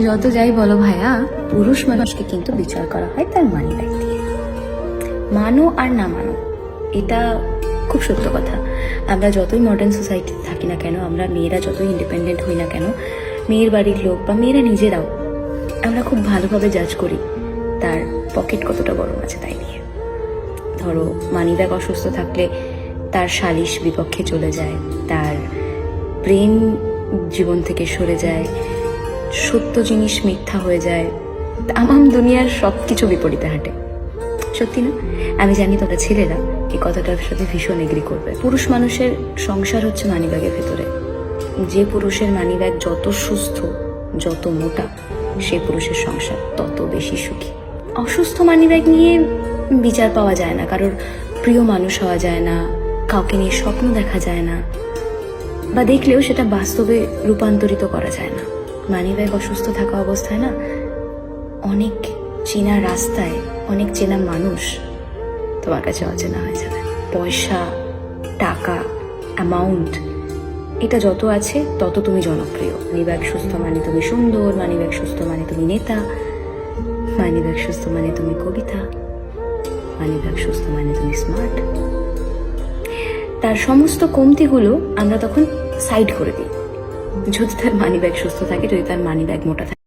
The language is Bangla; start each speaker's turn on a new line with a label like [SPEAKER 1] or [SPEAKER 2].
[SPEAKER 1] যত যাই বলো ভাইয়া, পুরুষ মানুষকে কিন্তু বিচার করা হয় তার মানি ব্যাগ দিয়ে। মানো আর না মানো, এটা খুব সত্য কথা। আমরা যতই মডার্ন সোসাইটিতে থাকি না কেন, আমরা মেয়েরা যতই ইন্ডিপেন্ডেন্ট হই না কেন, মেয়ের বাড়ির লোক বা মেয়েরা নিজেরাও আমরা খুব ভালোভাবে জাজ করি তার পকেট কতটা বড় আছে তাই নিয়ে। ধরো মানি ব্যাগ অসুস্থ থাকলে তার সালিশ বিপক্ষে চলে যায়, তার প্রেম জীবন থেকে সরে যায়, সত্য জিনিস মিথ্যা হয়ে যায়, তামাম দুনিয়ার সব কিছু বিপরীতে হাঁটে। সত্যি না? আমি জানি তোমরা ছেলেরা এই কথাটার সাথে ভীষণ এগ্রি করবে। পুরুষ মানুষের সংসার হচ্ছে মানিব্যাগের ভেতরে। যে পুরুষের মানিব্যাগ যত সুস্থ, যত মোটা, সে পুরুষের সংসার তত বেশি সুখী। অসুস্থ মানিব্যাগ নিয়ে বিচার পাওয়া যায় না, কারোর প্রিয় মানুষ হওয়া যায় না, কাউকে নিয়ে স্বপ্ন দেখা যায় না, বা দেখলেও সেটা বাস্তবে রূপান্তরিত করা যায় না। মানিব্যাগ অসুস্থ থাকা অবস্থায় না অনেক চেনা রাস্তায় অনেক চেনা মানুষ তোমার কাছে অচেনা হয়ে যাবে। পয়সা, টাকা, অ্যামাউন্ট, এটা যত আছে তত তুমি জনপ্রিয়। মানিব্যাগ সুস্থ মানে তুমি সুন্দর, মানিব্যাগ সুস্থ মানে তুমি নেতা, মানিব্যাগ সুস্থ মানে তুমি কবিতা, মানিব্যাগ সুস্থ মানে তুমি স্মার্ট। তার সমস্ত কমতিগুলো আমরা তখন সাইড করে দিই যদি তার মানিব্যাগ সুস্থ থাকে, যদি তার মানিব্যাগ মোটা থাকে।